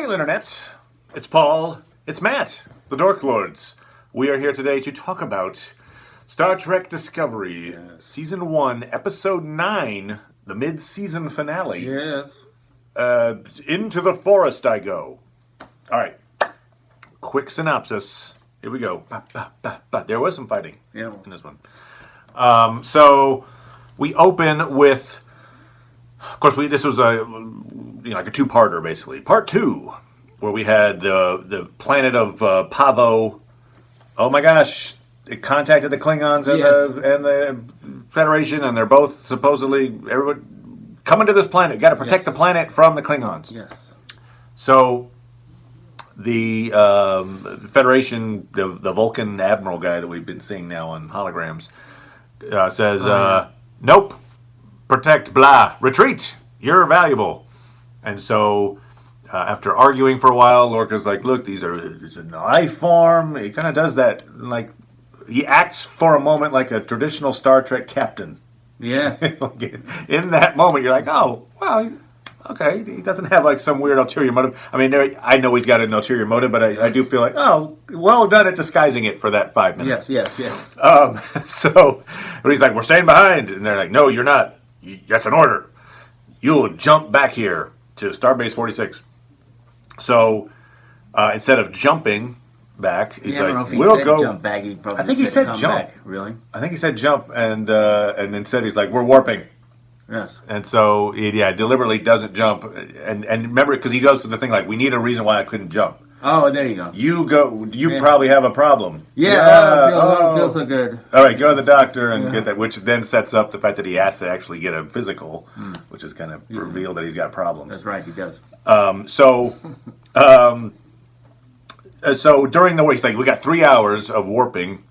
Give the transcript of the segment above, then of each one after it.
Hail Internet, it's Paul, it's Matt, the Dork Lords. We are here today to talk about Star Trek Discovery, Season 1, Episode 9, the mid-season finale. Yes. Into the forest I go. Alright, quick synopsis. Here we go. There was some fighting in this one. So, we open with... Of course, this was like a two-parter, basically. Part 2, where we had the planet of Pavo. Oh my gosh! It contacted the Klingons and the Federation, and they're both supposedly everyone coming to this planet. Got to protect the planet from the Klingons. Yes. So the Federation, the Vulcan Admiral guy that we've been seeing now on holograms, says, "Nope. Protect, blah, retreat, you're valuable." And so, after arguing for a while, Lorca's like, look, it's a life form. He kind of does that, like, he acts for a moment like a traditional Star Trek captain. Yes. In that moment, you're like, oh, well, okay, he doesn't have, like, some weird ulterior motive. I mean, I know he's got an ulterior motive, but I do feel like, oh, well done at disguising it for that 5 minutes. Yes. So, but he's like, we're staying behind. And they're like, no, you're not. That's an order. You'll jump back here to Starbase 46. So instead of jumping back, he's like, "We'll go." Jump back. I think he said jump. Back. Really? I think he said jump, and instead he's like, "We're warping." Yes. And so deliberately doesn't jump, and remember, because he goes to the thing like, "We need a reason why I couldn't jump." Oh, there you go. You go. You probably have a problem. Yeah. Feels so good. All right, go to the doctor and get that, which then sets up the fact that he has to actually get a physical, which is kind of reveal that he's got problems. That's right, he does. So during the week, like we got 3 hours of warping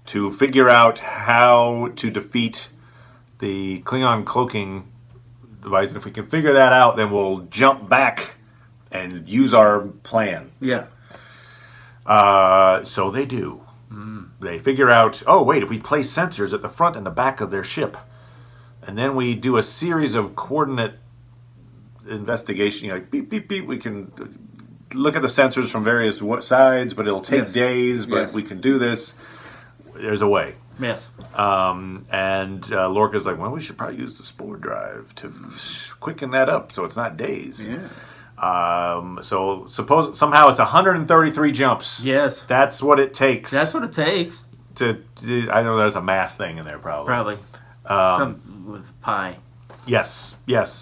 to figure out how to defeat the Klingon cloaking device, and if we can figure that out, then we'll jump back and use our plan. Yeah. So they do. They figure out, oh, wait, if we place sensors at the front and the back of their ship, and then we do a series of coordinate investigation, like beep, beep, beep, we can look at the sensors from various sides, but it'll take days, but we can do this. There's a way. Yes. And Lorca's like, well, we should probably use the spore drive to quicken that up so it's not days. Yeah. So suppose somehow it's 133 jumps. Yes. That's what it takes. That's what it takes. I know there's a math thing in there probably. Some with pi. Yes.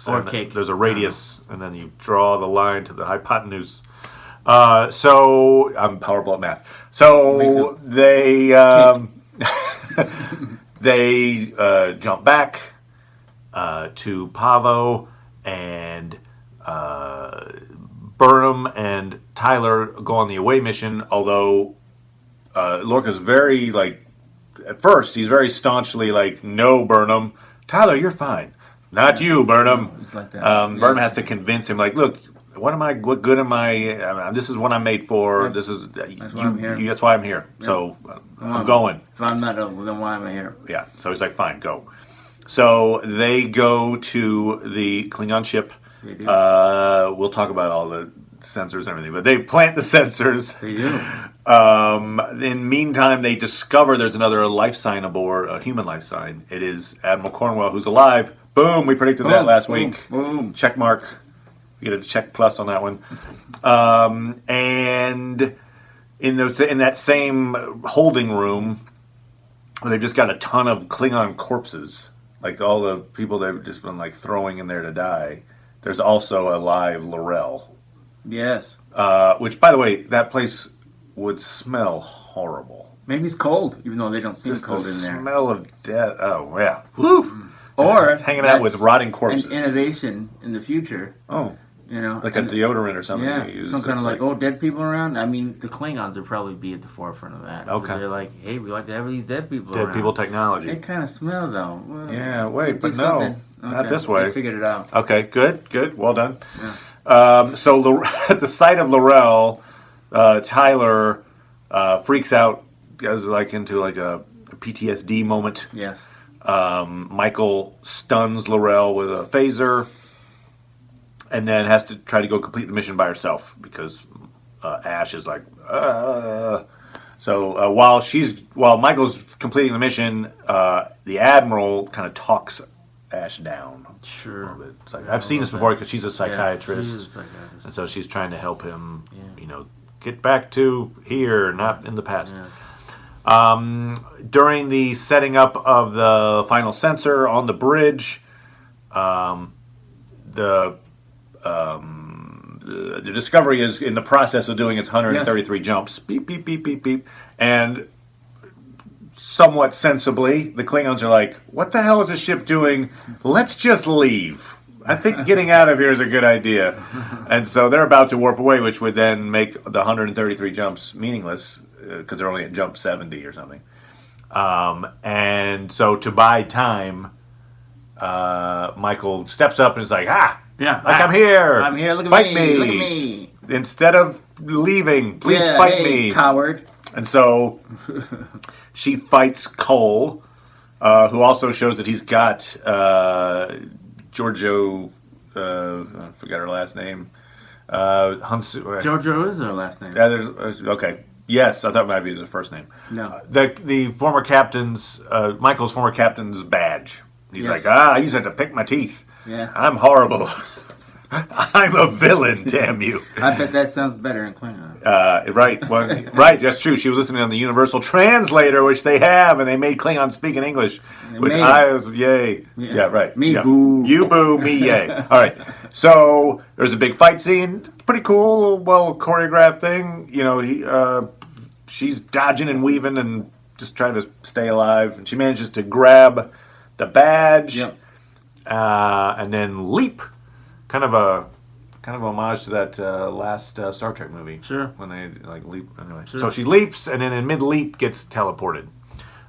Or and cake. There's a radius, and then you draw the line to the hypotenuse. So I'm powerful at math. So they they jump back to Pavo, and Burnham and Tyler go on the away mission, although Lorca's very, like, at first, he's very staunchly like, no, Burnham. Tyler, you're fine. Not you, Burnham. It's like that. Burnham has to convince him, like, look, what good am I? This is what I'm made for. This is that's why I'm here. That's why I'm here. Yep. So I'm going. If I'm not, then why am I here? Yeah. So he's like, fine, go. So they go to the Klingon ship. They do. We'll talk about all the sensors and everything, but they plant the sensors. They do. In the meantime, they discover there's another life sign aboard, a human life sign. It is Admiral Cornwell, who's alive. Boom! We predicted that last week. Boom! Check mark. We get a check plus on that one. And in that same holding room, they've just got a ton of Klingon corpses, like all the people they've just been like throwing in there to die. There's also a live L'Rell. Yes. Which, by the way, that place would smell horrible. Maybe it's cold, even though they don't seem just cold the in there. Smell of death. Oh, yeah. Woo! Or hanging out with rotting corpses. An innovation in the future. Oh. You know, like a deodorant or something. Yeah, some kind of like, dead people around. I mean, the Klingons would probably be at the forefront of that. Okay. They're like, hey, we like to have these dead people Dead around. people technology. They kind of smell, though. Well, yeah, wait, but no. Okay. Not this way. They figured it out. Okay, good. Well done. Yeah. So at the sight of L'Rell, Tyler freaks out, goes like into like a PTSD moment. Yes. Michael stuns L'Rell with a phaser. and then has to try to go complete the mission by herself because Ash is like. So while Michael's completing the mission, the Admiral kind of talks Ash down. Sure. It's like, I've seen this before because she's a psychiatrist, she's a psychiatrist. and so she's trying to help him. Get back to here, not in the past. Yeah. During the setting up of the final sensor on the bridge, the Discovery is in the process of doing its 133 jumps. Beep, beep, beep, beep, beep. And somewhat sensibly, the Klingons are like, what the hell is this ship doing? Let's just leave. I think getting out of here is a good idea. And so they're about to warp away, which would then make the 133 jumps meaningless because they're only at jump 70 or something. And so to buy time, Michael steps up and is like, I'm here. I'm here. Look at fight me. Look at me. Instead of leaving, please fight me. Coward. And so she fights Cole, who also shows that he's got Giorgio, I forgot her last name. Giorgio is her last name. Yeah, okay. Yes, I thought it might be the first name. No. The former captain's, Michael's former captain's badge. He's like, I use it to pick my teeth. Yeah. I'm horrible. I'm a villain, damn you. I bet that sounds better in Klingon. Right. Well, right, that's true. She was listening on the Universal Translator, which they have, and they made Klingon speak in English, which I was, yay. Yeah, right. Me boo. You boo, me yay. All right. So there's a big fight scene. Pretty cool, well choreographed thing. She's dodging and weaving and just trying to stay alive, and she manages to grab the badge. Yep. And then leap, kind of a homage to that last Star Trek movie. Sure. When they leap anyway. Sure. So she leaps, and then in mid leap gets teleported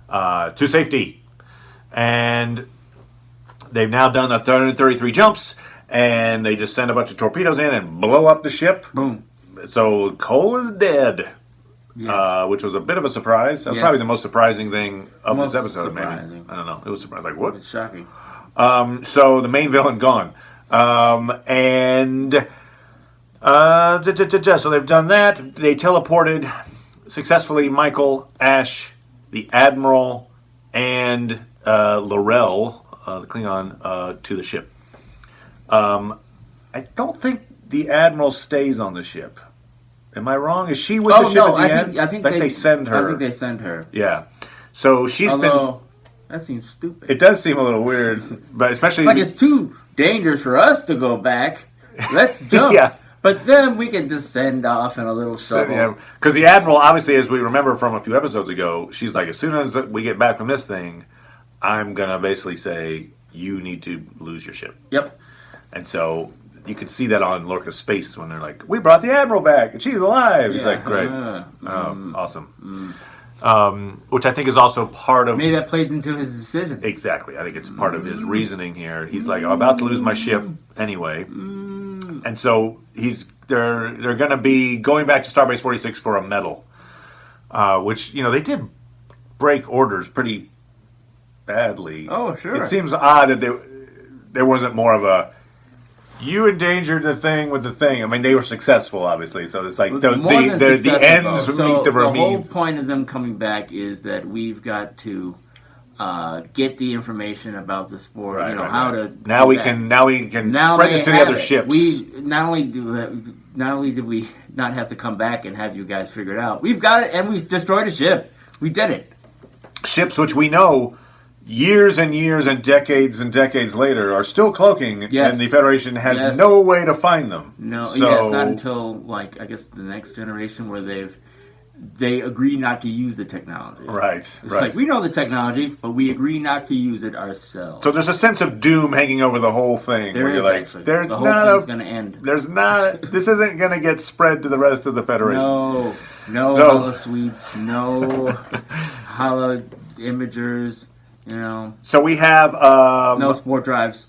to safety, and they've now done the 333 jumps, and they just send a bunch of torpedoes in and blow up the ship. Boom. So Cole is dead. Yes. Which was a bit of a surprise. That was probably the most surprising thing of this episode. Surprising. Maybe I don't know. It was surprising. Like what? It's shocking. So the main villain gone. So they've done that. They teleported successfully Michael, Ash, the Admiral, and Laurel, the Klingon, to the ship. I don't think the Admiral stays on the ship. Am I wrong? Is she with the ship at the end? I think they send her. I think they send her. Yeah. So she's been... That seems stupid. It does seem a little weird, but especially... It's too dangerous for us to go back. Let's jump. Yeah. But then we can just send off in a little shuttle. Because the Admiral, obviously, as we remember from a few episodes ago, she's like, as soon as we get back from this thing, I'm going to basically say, you need to lose your ship. Yep. And so you can see that on Lorca's face when they're like, we brought the Admiral back, and she's alive. He's like, great. Awesome. Which I think is also part of... Maybe that plays into his decision. Exactly. I think it's part of his reasoning here. He's like, I'm about to lose my ship anyway. And so they're going to be going back to Starbase 46 for a medal. Which, they did break orders pretty badly. Oh, sure. It seems odd that there wasn't more of a... You endangered the thing with the thing. I mean, they were successful, obviously. So it's like the ends meet the means. The whole point of them coming back is that we've got to get the information about the sport. How to. Now we can spread this to the other ships. We not only did we not have to come back and have you guys figure it out. We've got it, and we destroyed a ship. We did it. Ships which we know. Years and years and decades later are still cloaking, and the Federation has no way to find them. No, it's not until I guess the next generation where they agree not to use the technology. Right. It's like we know the technology, but we agree not to use it ourselves. So there's a sense of doom hanging over the whole thing. There where is you're like, actually. there's the whole not thing's going to end. There's not. This isn't going to get spread to the rest of the Federation. No hollow suites, no hollow imagers. So we have no sport drives.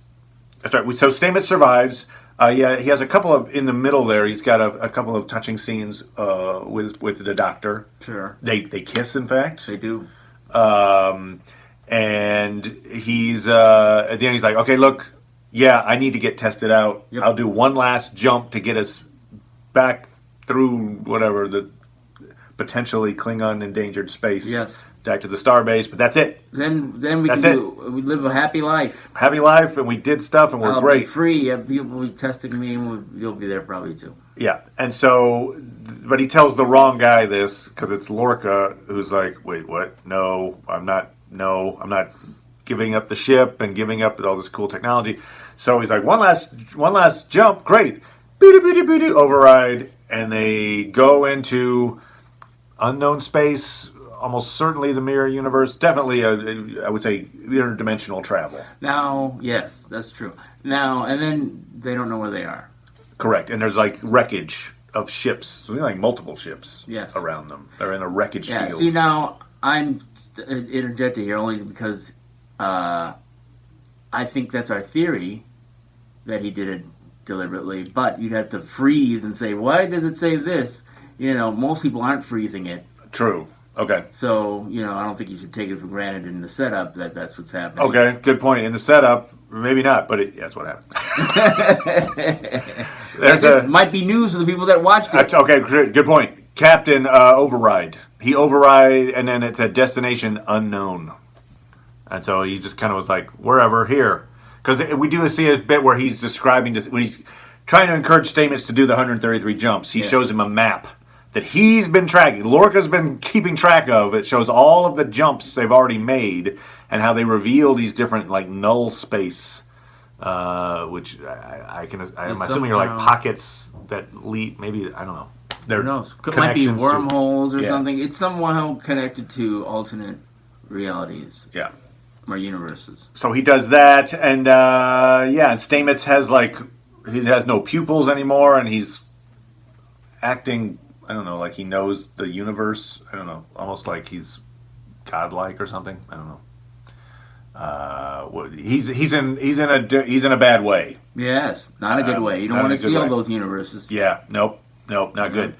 That's right. So Stamets survives. He has a couple of in the middle there. He's got a couple of touching scenes with the Doctor. Sure. They kiss, in fact. They do. And he's at the end. He's like, okay, look, yeah, I need to get tested out. Yep. I'll do one last jump to get us back through whatever the potentially Klingon endangered space. Yes. Back to the starbase, but that's it. Then we That's we live a happy life. Happy life, and we did stuff, and we're I'll great. be free. You'll be testing me, and you'll be there probably too. Yeah, and so, but he tells the wrong guy this because it's Lorca who's like, "Wait, what? No, I'm not giving up the ship and giving up all this cool technology." So he's like, "One last jump, great, override," and they go into unknown space. Almost certainly the mirror universe. Definitely, I would say, interdimensional travel. Now, yes, that's true. Now, and then they don't know where they are. Correct. And there's like wreckage of ships, like multiple ships around them. They're in a wreckage field. See, now, I'm interjecting here only because I think that's our theory that he did it deliberately. But you'd have to freeze and say, why does it say this? Most people aren't freezing it. True. Okay. So, I don't think you should take it for granted in the setup that that's what's happening. Okay, good point. In the setup, maybe not, but that's what happened. This might be news to the people that watched it. Okay, good point. Captain override. He override, and then it's a destination unknown. And so he just kind of was like, wherever, here. Because we do see a bit where he's describing this, when he's trying to encourage Stamets to do the 133 jumps. He shows him a map that he's been tracking. Lorca's been keeping track of. It shows all of the jumps they've already made and how they reveal these different like null space, which I'm assuming are like pockets that lead. Maybe I don't know. Who knows? It might be wormholes or something. It's somehow connected to alternate realities. Yeah. Or universes. So he does that, and and Stamets has he has no pupils anymore, and he's acting. I don't know, like he knows the universe. I don't know, almost like he's godlike or something. I don't know. He's in a bad way. Yes, not a good way. You don't want to see all those universes. Yeah, nope, not good.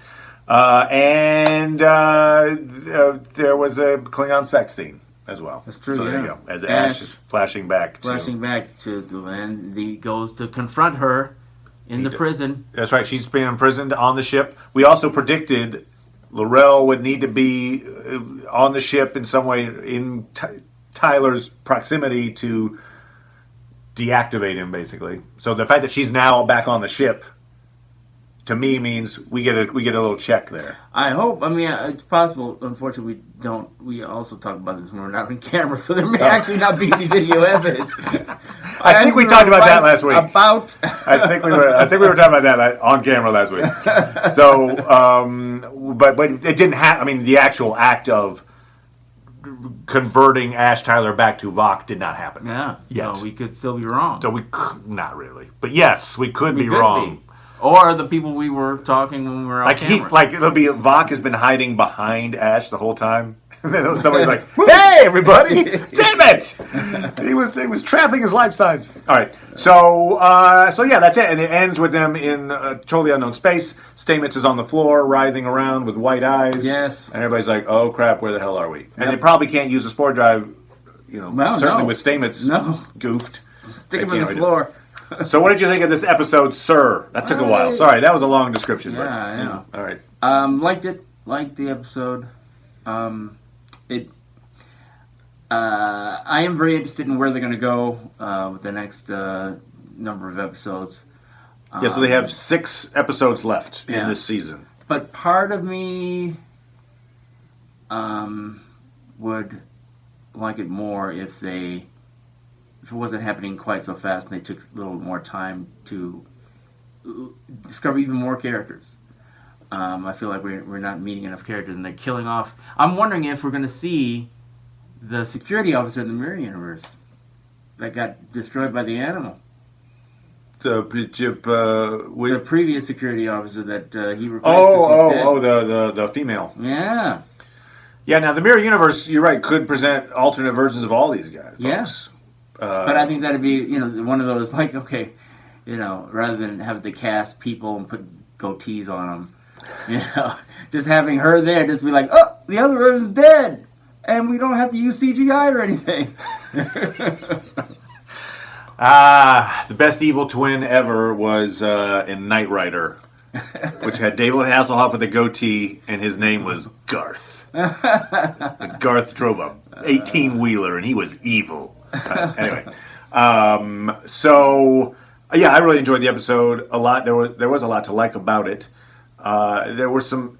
And there was a Klingon sex scene as well. That's true. So there you go. As Ash is flashing back to the land, he goes to confront her. In the prison. That's right. She's being imprisoned on the ship. We also predicted L'Rell would need to be on the ship in some way in Tyler's proximity to deactivate him, basically. So the fact that she's now back on the ship, to me, means we get a little check there. I hope. I mean, it's possible. Unfortunately, we don't. We also talk about this when we're not on camera, so there may actually not be any video evidence. I think we talked about that last week. I think we were talking about that on camera last week. So, but it didn't happen. I mean, the actual act of converting Ash Tyler back to Vok did not happen. Yeah. Yet. So we could still be wrong. So not really, but yes, we could be wrong. Or the people we were talking when we were on camera. It'll be Vok has been hiding behind Ash the whole time. And then somebody's like, "Hey, everybody! Damn it! He was trapping his life signs." All right, so yeah, that's it, and it ends with them in totally unknown space. Stamets is on the floor, writhing around with white eyes. Yes, and everybody's like, "Oh crap, where the hell are we?" And they probably can't use the spore drive, certainly with Stamets goofed. Stick him on the floor. So what did you think of this episode, sir? That took a while. Sorry, that was a long description. Yeah, I know. All right. Liked it. Liked the episode. I am very interested in where they're going to go with the next number of episodes. So they have 6 episodes left in this season. But part of me would like it more if it wasn't happening quite so fast and they took a little more time to discover even more characters. I feel like we're not meeting enough characters and they're killing off. I'm wondering if we're going to see the security officer in the Mirror Universe that got destroyed by the animal. The previous security officer that he replaced. The female. Yeah. Yeah, now the Mirror Universe, you're right, could present alternate versions of all these guys. Yes. But I think that'd be, one of those, like, okay, rather than have the cast people and put goatees on them, just having her there, just be like, oh, the other version's dead, and we don't have to use CGI or anything. The best evil twin ever was in Knight Rider, which had David Hasselhoff with a goatee, and his name was Garth. But Garth drove a 18-wheeler, and he was evil. Anyway, so yeah, I really enjoyed the episode a lot. There was a lot to like about it. There were some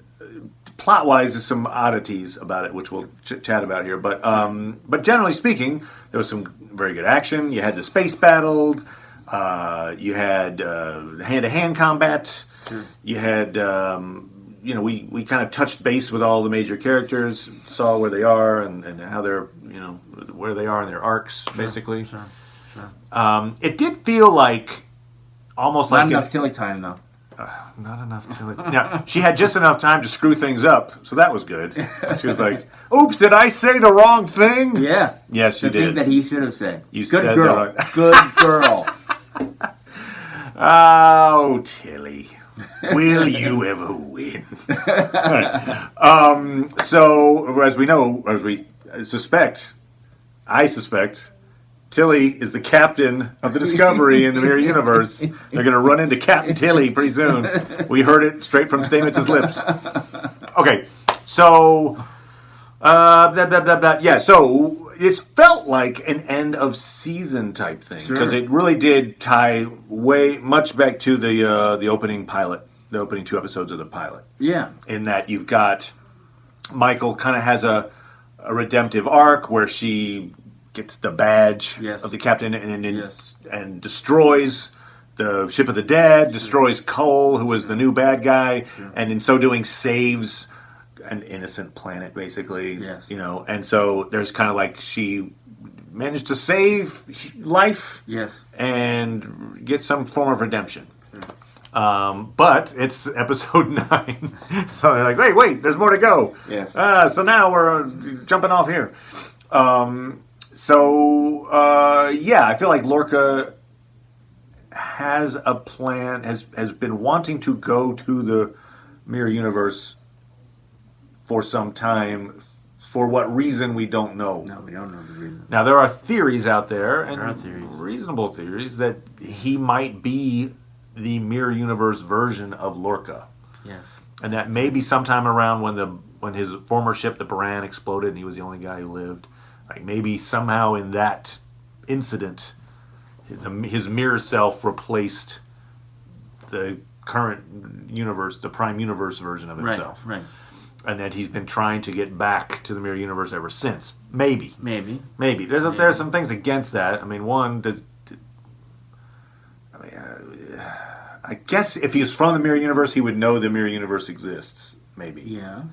plot-wise, there's some oddities about it, which we'll chat about here. But generally speaking, there was some very good action. You had the space battle. You had hand-to-hand combat. Sure. You had, we kind of touched base with all the major characters, saw where they are and how they're, where they are in their arcs, basically. Sure. It did feel like almost Not like enough Tilly time, though. not enough Tilly. Now, she had just enough time to screw things up, so that was good. She was like, "Oops, did I say the wrong thing?" Yeah. Yes, you the thing did. that he should have said. You Good said girl. that. Good girl. Oh, Tilly. Will you ever win? So, as we suspect, I suspect, Tilly is the captain of the Discovery in the Mirror Universe. They're going to run into Captain Tilly pretty soon. We heard it straight from Stamets' lips. Okay, so, yeah, so it felt like an end of season type thing because it really did tie way much back to the opening pilot, the opening 2 episodes of the pilot. Yeah. In that you've got Michael kind of has a redemptive arc where she gets the badge of the captain and destroys the ship of the dead, destroys Cole, who was the new bad guy, and in so doing saves an innocent planet, basically. Yes. And so there's kind of like she managed to save life and get some form of redemption. But it's episode 9. So they're like, wait, there's more to go. Yes. So now we're jumping off here. I feel like Lorca has a plan, has been wanting to go to the Mirror Universe for some time. For what reason, we don't know. No, we don't know the reason. Now, there are theories out there, theories. Reasonable theories, that he might be the Mirror Universe version of Lorca. Yes. And that maybe sometime around when his former ship, the Baran, exploded and he was the only guy who lived, like maybe somehow in that incident, his mirror self replaced the current universe, the Prime Universe version of himself. Right. And that he's been trying to get back to the Mirror Universe ever since. Maybe. There's some things against that. I mean, I guess if he was from the Mirror Universe, he would know the Mirror Universe exists. Maybe. Yeah.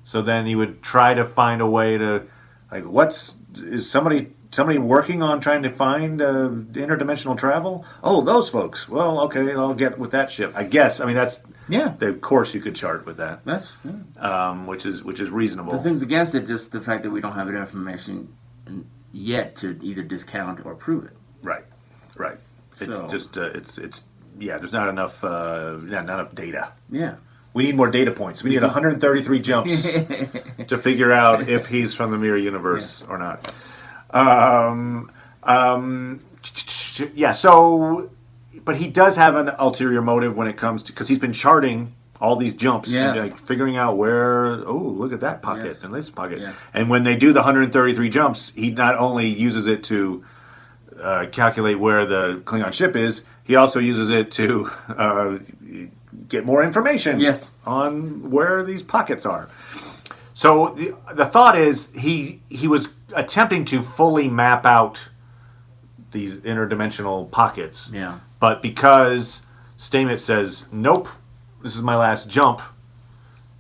So then he would try to find a way to, like, is somebody working on trying to find interdimensional travel? Oh, those folks. Well, okay, I'll get with that ship. I guess. I mean, that's the course you could chart with that. That's which is reasonable. The things against it, just the fact that we don't have enough information yet to either discount or prove it. Right. There's not enough data. Yeah. We need more data points. We need 133 jumps to figure out if he's from the Mirror Universe or not. But he does have an ulterior motive when it comes to, because he's been charting all these jumps and like figuring out where, look at that pocket and this pocket. Yeah. And when they do the 133 jumps, he not only uses it to calculate where the Klingon ship is, he also uses it to get more information on where these pockets are. So the thought is he was attempting to fully map out these interdimensional pockets. Yeah. But because Stamets says, nope, this is my last jump,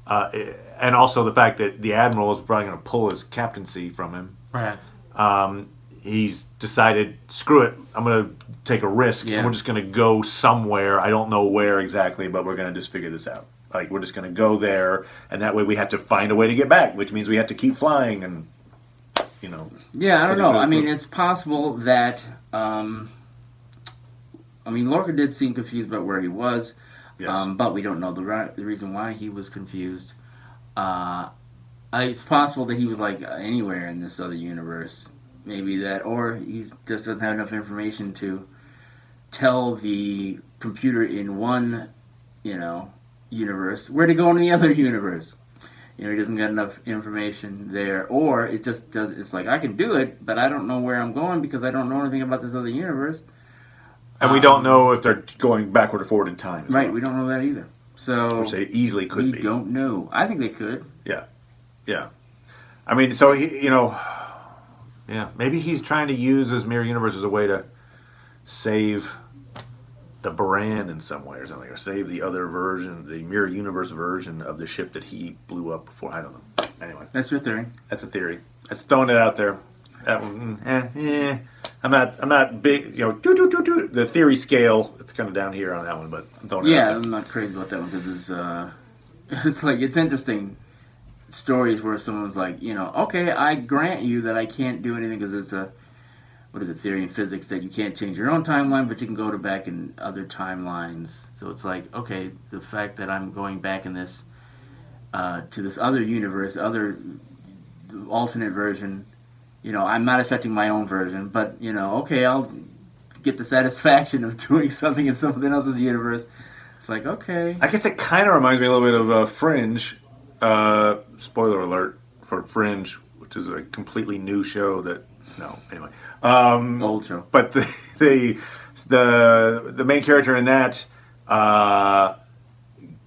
and also the fact that the Admiral is probably going to pull his captaincy from him. Right. He's decided, screw it, I'm going to take a risk, and we're just going to go somewhere. I don't know where exactly, but we're going to just figure this out. Like, we're just going to go there, and that way we have to find a way to get back, which means we have to keep flying, and, Yeah, I don't know. I mean, it's possible that, Lorca did seem confused about where he was, but we don't know the reason why he was confused. It's possible that he was, like, anywhere in this other universe. Maybe that, or he just doesn't have enough information to tell the computer in one, universe where to go in the other universe. He doesn't get enough information there, or it just does. It's like, I can do it, but I don't know where I'm going because I don't know anything about this other universe. And we don't know if they're going backward or forward in time. Right, well. We don't know that either. So which they easily could be. We don't know. I think they could. Yeah. I mean, so maybe he's trying to use this mirror universe as a way to save the brand in some way or something, or save the other version, the mirror universe version of the ship that he blew up before. I don't know. Anyway, that's your theory. That's a theory. That's throwing it out there. That one, I'm not big. The theory scale. It's kind of down here on that one, but I'm throwing it out there. I'm not crazy about that one because it's interesting stories where someone's like, okay, I grant you that I can't do anything because it's a theory in physics that you can't change your own timeline, but you can go back in other timelines. So it's like, okay, the fact that I'm going back in this to this other universe, other alternate version, I'm not affecting my own version, but okay, I'll get the satisfaction of doing something in something else's universe. It's like, okay. I guess it kind of reminds me a little bit of Fringe. Spoiler alert for Fringe, which is a completely new show that. No, anyway. Old show. But the main character in that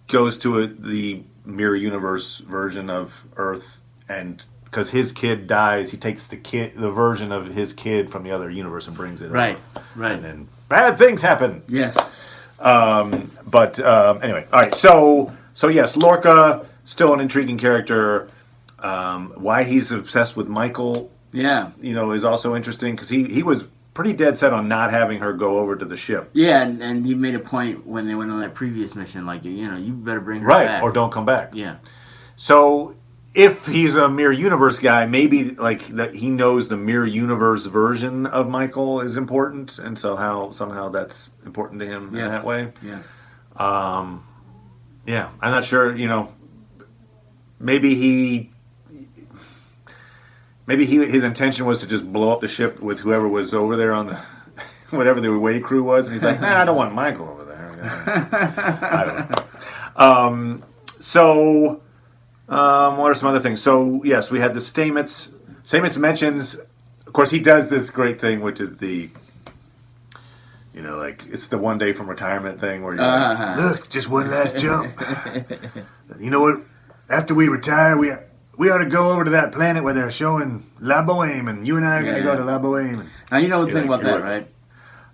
goes to the mirror universe version of Earth, and because his kid dies, he takes the version of his kid from the other universe and brings it right, over. Right. And then bad things happen. Yes. But anyway, all right. So yes, Lorca, still an intriguing character. Why he's obsessed with Michael. Yeah. Is also interesting because he was pretty dead set on not having her go over to the ship. Yeah, and he made a point when they went on that previous mission, like, you better bring her back. Right, or don't come back. Yeah. So if he's a mirror universe guy, maybe like that he knows the mirror universe version of Michael is important, and so somehow that's important to him in that way. Yes. Yeah, I'm not sure. Maybe his intention was to just blow up the ship with whoever was over there on the whatever the away crew was, and he's like, nah, I don't want Michael over there. I don't know. What are some other things? So yes, we had the Stamets. Stamets mentions, of course, he does this great thing, which is the, like it's the one day from retirement thing where you're like, look, just one last jump. You know what? After we retire, we ought to go over to that planet where they're showing La Boheme, and you and I are going to go to La Boheme. Now, you know the thing about that, right?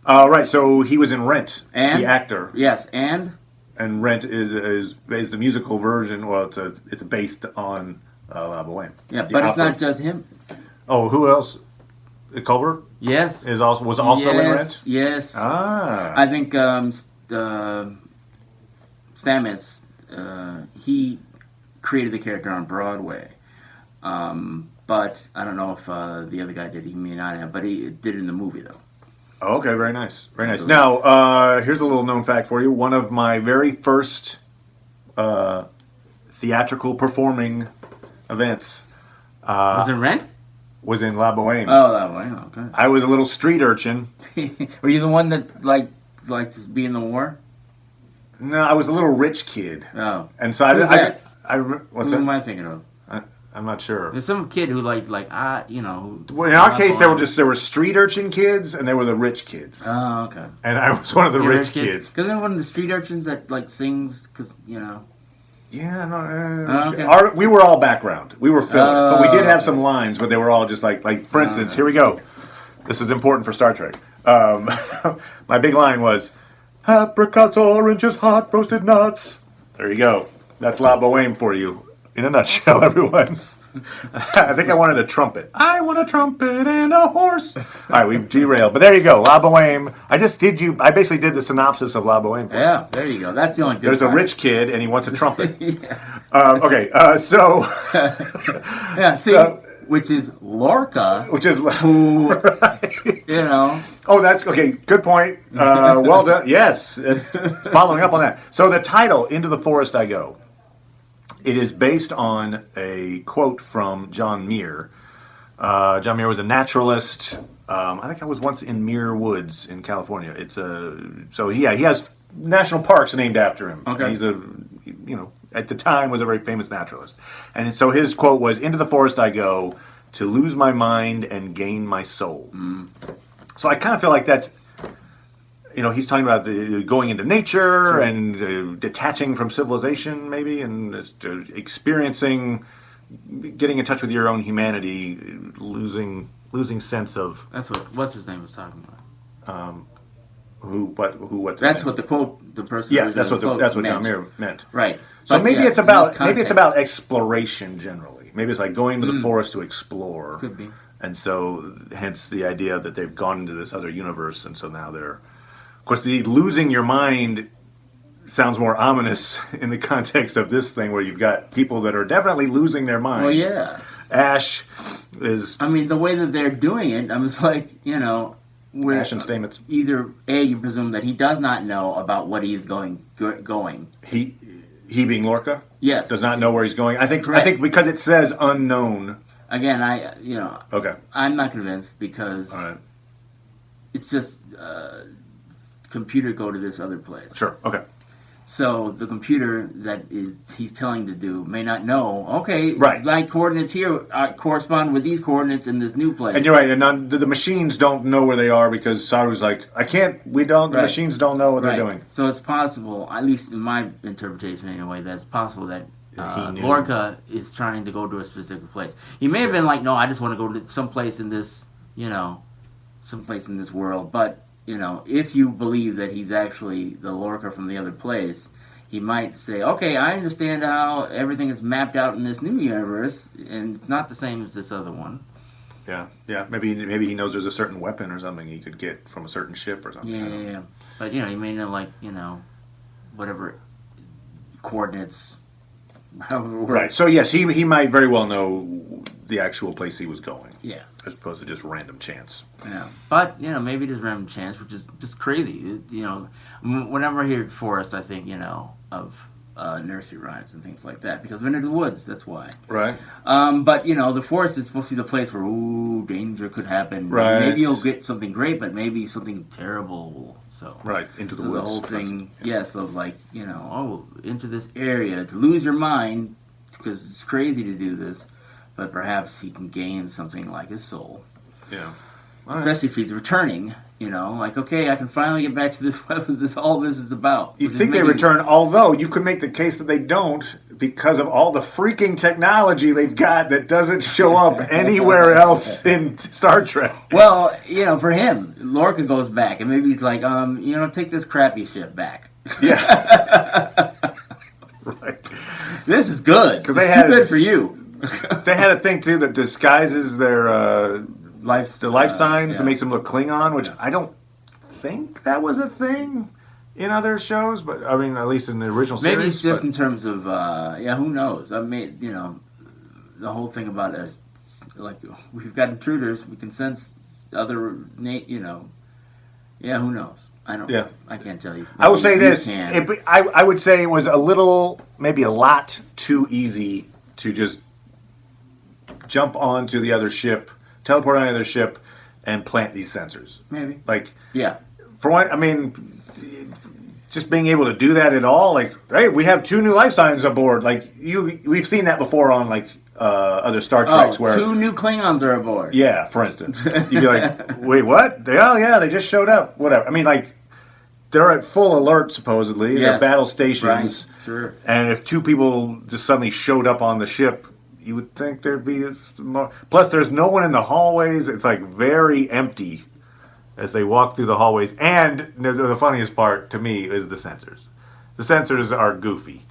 Right, so he was in Rent, and? The actor. Yes, and? And Rent is the musical version, well, it's based on La Boheme. Yeah, but it's not just him. Oh, who else? Colbert? Yes. Was also in Rent? Yes. Ah. I think Stamets, he created the character on Broadway. But I don't know if the other guy did. He may not have, but he did it in the movie, though. Oh, okay, very nice. Very nice. Now, here's a little known fact for you. One of my very first theatrical performing events was it Rent? Was in La Boheme. Oh, La Boheme, okay. I was a little street urchin. Were you the one that liked to be in the war? No, I was a little rich kid. Oh. And so what's that? What's Who that? am I thinking of? I'm not sure. There's some kid who well, in our case, there were street urchin kids, and there were the rich kids. Oh, okay. And I was one of the rich kids. Because they're one of the street urchins that sings, because Yeah, no. Okay. We were all background. We were filler, but we did have some lines, but they were all just like for instance, here we go. This is important for Star Trek. My big line was, apricots, oranges, hot roasted nuts. There you go. That's La Boheme for you. In a nutshell, everyone. I think I wanted a trumpet. I want a trumpet and a horse. All right, we've derailed. But there you go, La Boheme. I basically did the synopsis of La Boheme. Yeah, there you go. That's the only good There's part. a rich kid, and he wants a trumpet. Yeah. Okay, so... yeah, see, which is Lorca. Which is... Who, right. Oh, that's... Okay, good point. Well done. Yes, following up on that. So the title, Into the Forest I Go, it is based on a quote from John Muir, John Muir was a naturalist. I think I was once in Muir Woods in California. He has national parks named after him. Okay. He's at the time was a very famous naturalist. And so his quote was, "Into the forest I go to lose my mind and gain my soul." So I kind of feel like that's, he's talking about going into nature and detaching from civilization maybe, and just, experiencing, getting in touch with your own humanity, losing sense of. That's what's his name was talking about. What? That's what the quote. The person. Yeah, that's what meant. John Muir meant. Right. So But, maybe yeah, it's about in this exploration generally. Maybe it's like going to the forest to explore. Could be. And so, hence the idea that they've gone into this other universe, and so now they're. Of course, the losing your mind sounds more ominous in the context of this thing, where you've got people that are definitely losing their minds. Well, yeah. Ash is. I mean, the way that they're doing it, it's like, where Ash and Stamets. either you presume that he does not know about what he's going. He being Lorca. Yes. Does not know where he's going. I think because it says unknown. Again, Okay. I'm not convinced because All right. it's just computer go to this other place. Sure. Okay. So the computer that he's telling to do may not know. Okay, Right. line coordinates here correspond with these coordinates in this new place. And you're right. And the machines don't know where they are because Saru's like, I can't. We don't. The Right. machines don't know what Right. they're doing. So it's possible, at least in my interpretation anyway, that it's possible that He knew. Lorca is trying to go to a specific place. He may have been like, no, I just want to go to someplace in this, someplace in this world. But, if you believe that he's actually the Lorca from the other place, he might say, okay, I understand how everything is mapped out in this new universe, and it's not the same as this other one. Yeah. Yeah. Maybe he knows there's a certain weapon or something he could get from a certain ship or something. Yeah. But, you may know, whatever coordinates. Right. So yes, he might very well know the actual place he was going. Yeah. As opposed to just random chance. Yeah. But, maybe it is random chance, which is just crazy. Whenever I hear forest, I think, of nursery rhymes and things like that. Because I'm into the woods, that's why. Right. But, the forest is supposed to be the place where, danger could happen. Right. Maybe you'll get something great, but maybe something terrible. So Right. Into the so woods. the whole thing, yes, of like, into this area, to lose your mind, because it's crazy to do this, but perhaps he can gain something like his soul. Yeah. All right. Especially if he's returning, like, okay, I can finally get back to this, what was all this is about. You'd think they return, although you could make the case that they don't because of all the freaking technology they've got that doesn't show up anywhere else in Star Trek. Well, for him, Lorca goes back, and maybe he's like, take this crappy ship back. Yeah. Right. This is good. Because it's too good for you. They had a thing, too, that disguises their life signs to make them look Klingon, which I don't think that was a thing in other shows, but I mean, at least in the original series. Maybe it's just in terms of, who knows? I mean, the whole thing about it, like, we've got intruders, we can sense other, who knows? I don't. Yeah. I can't tell you. Maybe I will say this: I would say it was maybe a lot too easy to just jump onto the other ship, teleport on the other ship, and plant these sensors. Maybe. Like, yeah. For one, I mean, just being able to do that at all, like, hey, we have 2 new life signs aboard. Like, we've seen that before on like other Star Treks where 2 new Klingons are aboard. Yeah, for instance, you'd be like, wait, what? They just showed up. Whatever. I mean, like, they're at full alert supposedly. Yes. They're battle stations. Right. Sure. And if 2 people just suddenly showed up on the ship, you would think there'd be more. Plus, there's no one in the hallways. It's like very empty as they walk through the hallways. And the funniest part to me is the sensors. The sensors are goofy.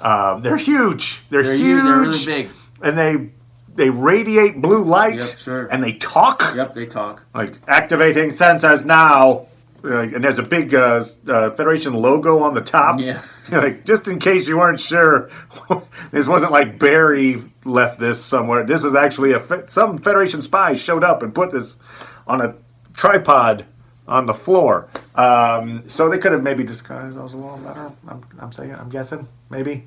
They're huge. They're huge. They're really big. And they radiate blue light. Yep, sure. And they talk. Yep, they talk. Like, activating sensors now. And there's a big Federation logo on the top. Yeah. Like, just in case you weren't sure, this wasn't like Barry left this somewhere. This is actually some Federation spy showed up and put this on a tripod on the floor. So they could have maybe disguised those a little better. I'm guessing, maybe.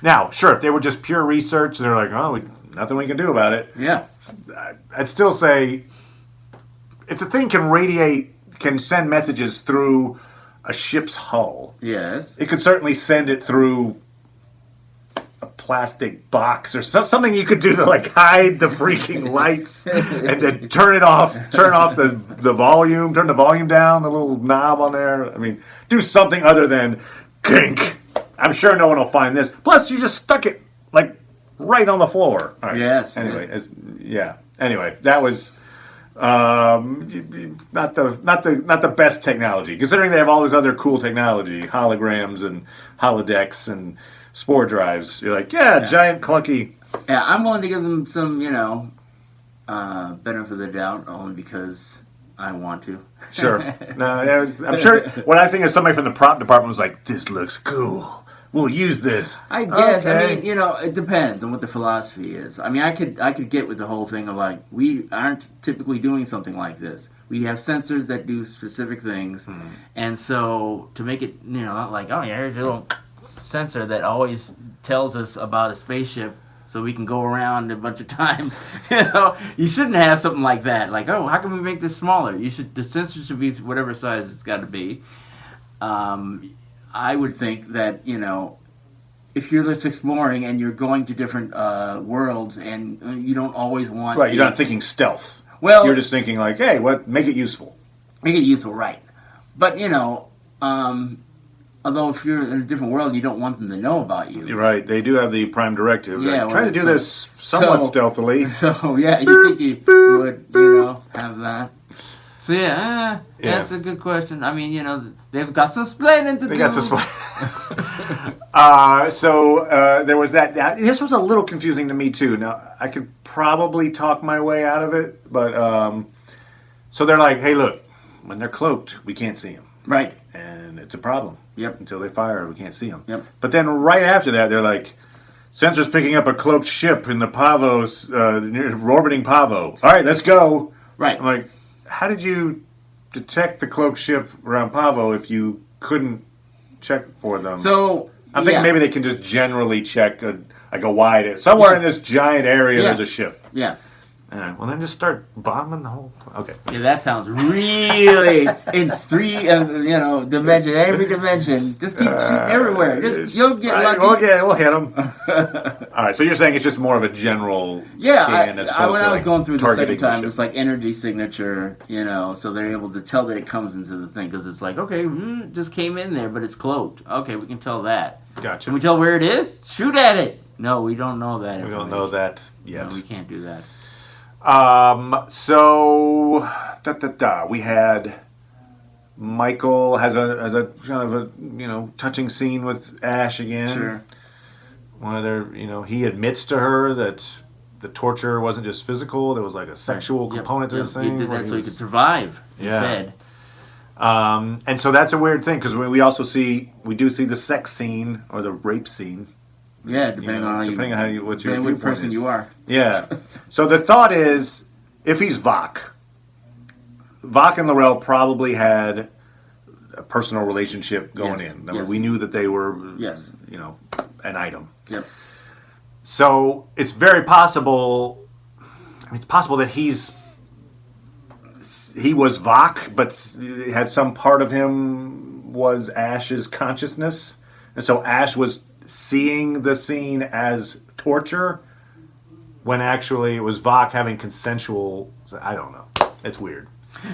Now, sure, if they were just pure research, they're like, nothing we can do about it. Yeah. I'd still say if the thing can send messages through a ship's hull, Yes. it could certainly send it through a plastic box or something you could do to like hide the freaking lights and then turn off the volume, turn the volume down, the little knob on there. I mean, do something other than kink. I'm sure no one will find this. Plus, you just stuck it like right on the floor. All right. Yes. Anyway, Anyway, that was not the best technology, considering they have all this other cool technology, holograms and holodecks and spore drives. You're like, giant clunky. Yeah, I'm willing to give them some, benefit of the doubt, only because I want to. Sure. No, I'm sure. What I think is somebody from the prop department was like, "This looks cool. We'll use this." I guess. Okay. I mean, it depends on what the philosophy is. I mean, I could get with the whole thing of like, we aren't typically doing something like this. We have sensors that do specific things, and so to make it, not like, oh yeah, here's a little sensor that always tells us about a spaceship, so we can go around a bunch of times. You shouldn't have something like that. Like, oh, how can we make this smaller? The sensor should be whatever size it's got to be. I would think that, if you're just exploring and you're going to different worlds and you don't always want... Right, you're not thinking stealth. Well... You're just thinking like, hey, make it useful. Make it useful, right. But, although if you're in a different world, you don't want them to know about you. You're right, they do have the Prime Directive. Yeah, trying to do this somewhat stealthily. So, yeah, you think you would, have that. So, that's a good question. I mean, they've got some splaining to do. They got some splaining. So there was that. This was a little confusing to me, too. Now, I could probably talk my way out of it, but... so they're like, hey, look, when they're cloaked, we can't see them. Right. And it's a problem. Yep. Until they fire, we can't see them. Yep. But then right after that, they're like... Sensors picking up a cloaked ship in the Pavos, orbiting Pavo. All right, let's go. Right. I'm like... How did you detect the cloaked ship around Pavo if you couldn't check for them? So I'm thinking maybe they can just generally check somewhere in this giant area. There's a ship. Yeah. All right. Well, then just start bombing the whole. Okay. Yeah, that sounds really. It's three, dimension. Every dimension. Just keep shooting everywhere. You'll get lucky. We'll hit them. All right. So you're saying it's just more of a general scan as opposed when to I was going through the second time, the it's like energy signature. So they're able to tell that it comes into the thing because it's like, okay, it just came in there, but it's cloaked. Okay, we can tell that. Gotcha. Can we tell where it is? Shoot at it. No, we don't know that. We don't know that yet. No, we can't do that. So we had Michael has a kind of a touching scene with Ash again. Sure. One of their he admits to her that the torture wasn't just physical; there was like a sexual component to this thing. He did that so he could survive. He said. And so that's a weird thing because we do see the sex scene or the rape scene. Yeah, depending on what person you are. Yeah. So the thought is, if he's Vok and Laurel probably had a personal relationship going in. Yes. We knew that they were, an item. Yep. So it's very possible. It's possible that he was Vok, but had some part of him was Ash's consciousness, and so Ash was seeing the scene as torture when actually it was Vok having consensual. I don't know. It's weird.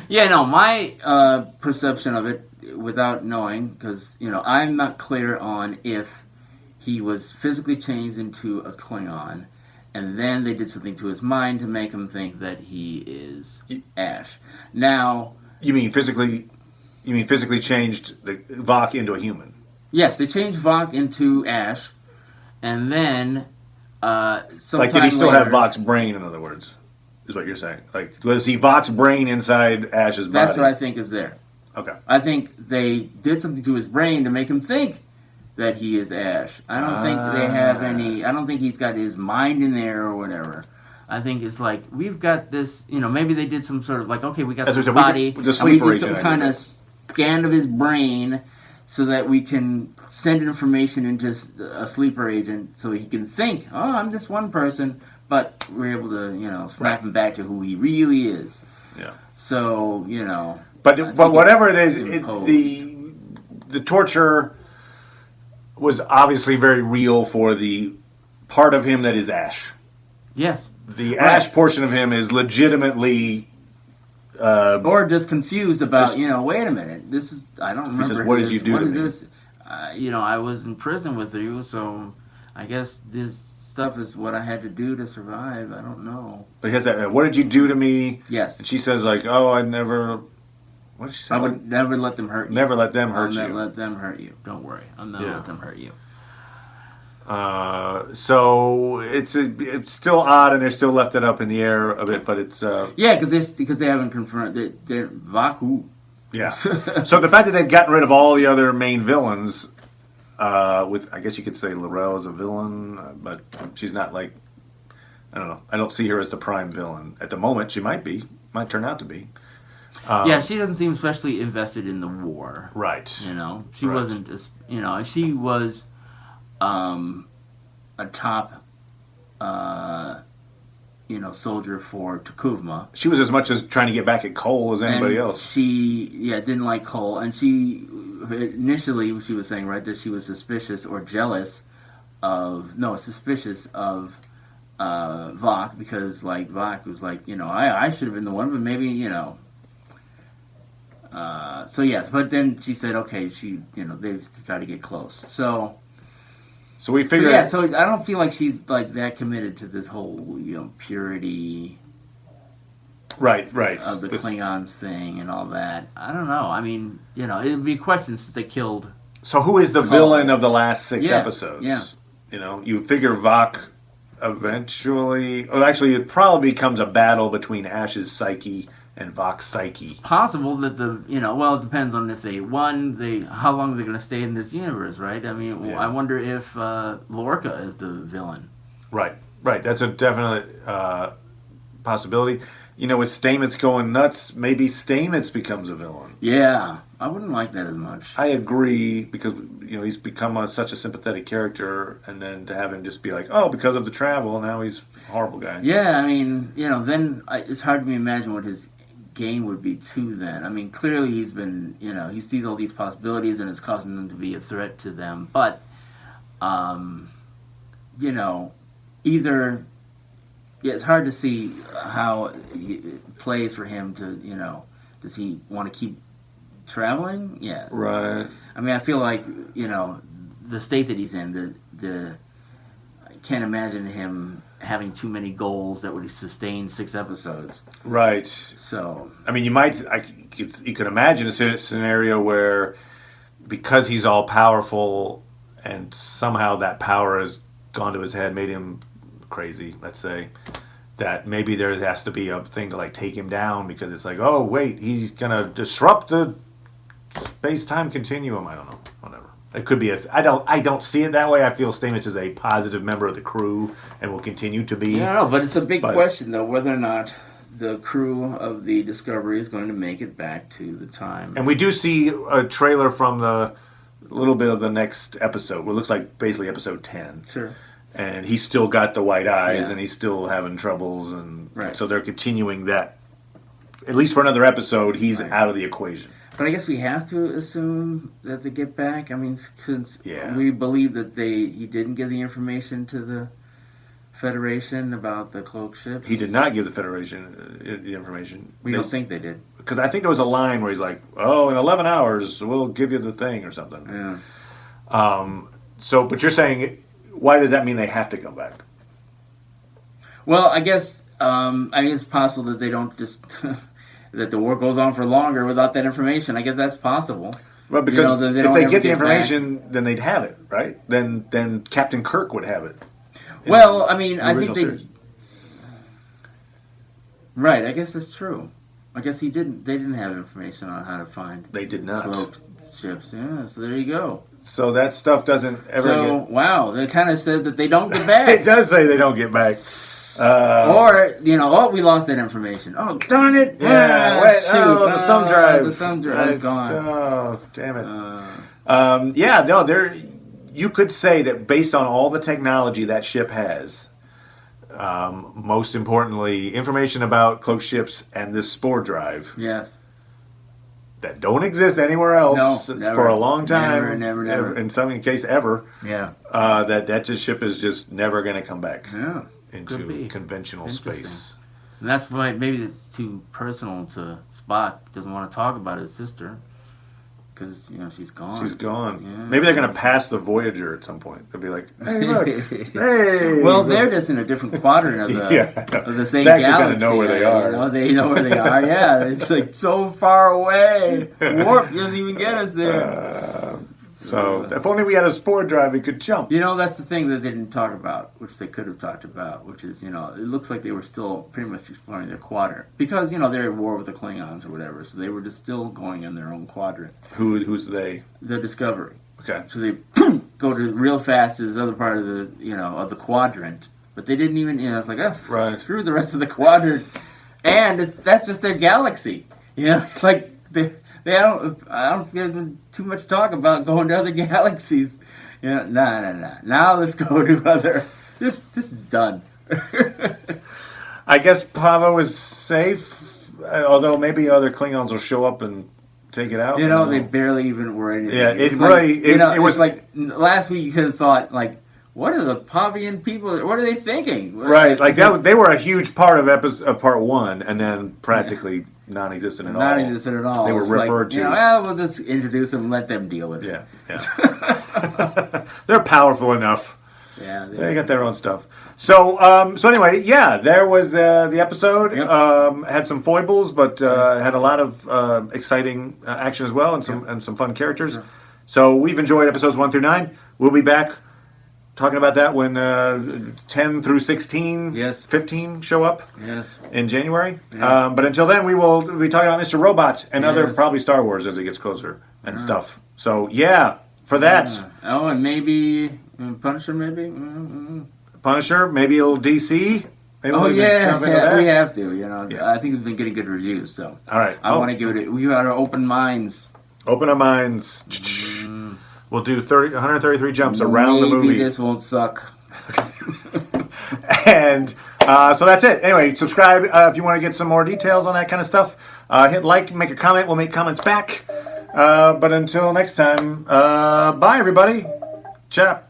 Yeah, no, my perception of it, without knowing, because I'm not clear on if he was physically changed into a Klingon, and then they did something to his mind to make him think that he is Ash. Now, you mean physically changed the Vok into a human? Yes, they changed Vok into Ash, and then like, did he still have Vok's brain? In other words, is what you're saying? Like, was he Vok's brain inside Ash's body? That's what I think is there. Okay. I think they did something to his brain to make him think that he is Ash. I don't think they have any. I don't think he's got his mind in there or whatever. I think it's like, we've got this. Maybe they did some sort of like, okay, we got this body, and we did some kind of scan of his brain, so that we can send information into a sleeper agent so he can think, oh, I'm just one person, but we're able to, snap him back to who he really is. Yeah. So, But whatever it is, the torture was obviously very real for the part of him that is Ash. Yes. The Ash portion of him is legitimately... or just confused about, wait a minute, I don't remember. He says, what did you do to me? This? I was in prison with you, so I guess this stuff is what I had to do to survive. I don't know. But he has that, what did you do to me? Yes. And she says, like, oh, I never... What did she say? I would never let them hurt you. Never let them hurt you. I'll not let them hurt you. Don't worry. I'll not let them hurt you. So it's still odd, and they're still left it up in the air a bit, but it's... because they haven't confirmed that they're Vaku. Yeah. So the fact that they've gotten rid of all the other main villains, with, I guess you could say Laurel is a villain, but she's not like... I don't know. I don't see her as the prime villain. At the moment, she might be. Might turn out to be. She doesn't seem especially invested in the war. Right. She wasn't. She was a top, soldier for Tukuvma. She was as much as trying to get back at Cole as anybody else. She, didn't like Cole, and she initially she was saying that she was suspicious or jealous of Vok, because Vok was I should have been the one, but maybe So yes, but then she said, okay, they've tried to get close. So we figured. So I don't feel like she's that committed to this whole purity. Right. Of the Klingons thing and all that. I don't know. I mean, it'd be a question since they killed. So who is the villain of the last 6 episodes? Yeah. You figure Vok eventually. Well, actually, it probably becomes a battle between Ash's psyche and Vok's psyche. It's possible that it depends on if they won, how long are they going to stay in this universe, right? I mean, I wonder if Lorca is the villain. Right. That's a definite possibility. With Stamets going nuts, maybe Stamets becomes a villain. Yeah, I wouldn't like that as much. I agree, because he's become such a sympathetic character, and then to have him just be like, oh, because of the travel, now he's a horrible guy. Yeah, I mean, then it's hard to imagine what his game would be too then. I mean, clearly he's been, he sees all these possibilities and it's causing them to be a threat to them. But, it's hard to see how it plays for him to, does he want to keep traveling? Yeah. Right. I mean, I feel like, the state that he's in, I can't imagine him having too many goals that would sustain 6 episodes. Right. So, I mean, you could imagine a scenario where, because he's all powerful and somehow that power has gone to his head, made him crazy, let's say, that maybe there has to be a thing to take him down, because it's like, oh wait, he's gonna disrupt the space-time continuum. I don't know, whatever. It could be I don't see it that way. I feel Stamets is a positive member of the crew and will continue to be. I don't know, but it's a big question though, whether or not the crew of the Discovery is going to make it back to the time. And we do see a trailer from the little bit of the next episode. What looks like basically episode 10. Sure. And he's still got the white eyes, and he's still having troubles, and so they're continuing that. At least for another episode, he's out of the equation. But I guess we have to assume that they get back. I mean, since we believe that he didn't give the information to the Federation about the cloak ship. He did not give the Federation the information. We don't think they did. Because I think there was a line where he's like, oh, in 11 hours, we'll give you the thing or something. Yeah. But you're saying, why does that mean they have to come back? Well, I guess it's possible that they don't just... that the war goes on for longer without that information. I guess that's possible. Well, because if they get the information, then they'd have it, right? Then Captain Kirk would have it. Well, I mean, I think they... Right, I guess that's true. I guess they didn't have information on how to find... They did not. Cloaked ships. Yeah, so there you go. So that stuff doesn't ever get... wow, that kind of says that they don't get back. It does say they don't get back. We lost that information. Oh, darn it! Yeah, the thumb drive. The thumb drive is gone. Oh, damn it. You could say that based on all the technology that ship has, Most importantly, information about cloaked ships and this spore drive. Yes. That don't exist anywhere else for a long time. Never. In some case, ever. Yeah. That just ship is just never going to come back into conventional space. And that's why maybe it's too personal to Spock. Doesn't want to talk about his sister because she's gone. She's gone. Yeah. Maybe they're going to pass the Voyager at some point. They'll be like, "Hey, look, hey." Well, they're just in a different quadrant of the of the same they galaxy. actually kind of know where they are. They know where they are. Yeah, it's like so far away. Warp doesn't even get us there. So if only we had a spore drive, we could jump. That's the thing that they didn't talk about, which they could have talked about, which is, it looks like they were still pretty much exploring their quadrant. Because, they're at war with the Klingons or whatever, so they were just still going in their own quadrant. Who's they? The Discovery. Okay. So they go to real fast to this other part of the, of the quadrant. But they didn't even, it's like, screw the rest of the quadrant. And that's just their galaxy. It's like, I don't think there's been too much talk about going to other galaxies. Nah. Now let's go to other. This is done. I guess Pavo is safe, although maybe other Klingons will show up and take it out. They barely even were anything. Yeah, it was like last week. You could have thought like, what are the Pavian people? What are they thinking? Right, like that. They were a huge part of part one, and then practically non-existent at all. Non-existent at all. They were referred to. We'll just introduce them, let them deal with it. Yeah. They're powerful enough. Yeah, they got their own stuff. So anyway, there was the episode. Yep. Had some foibles, but had a lot of exciting action as well, and some fun characters. Sure. So we've enjoyed episodes 1 through 9. We'll be back talking about that when 10 through 16, 15 show up in January. Yeah. But until then, we will be talking about Mr. Robot and other probably Star Wars as it gets closer and stuff. So for that. Oh, and maybe Punisher, maybe? Punisher, maybe a little DC. Maybe we have to. I think we've been getting good reviews, so. All right. I want to give it. We got our open minds. Open our minds. We'll do 133 jumps around the movie. Maybe this won't suck. And so that's it. Anyway, subscribe if you want to get some more details on that kind of stuff. Hit like, make a comment. We'll make comments back. But until next time, bye, everybody. Ciao.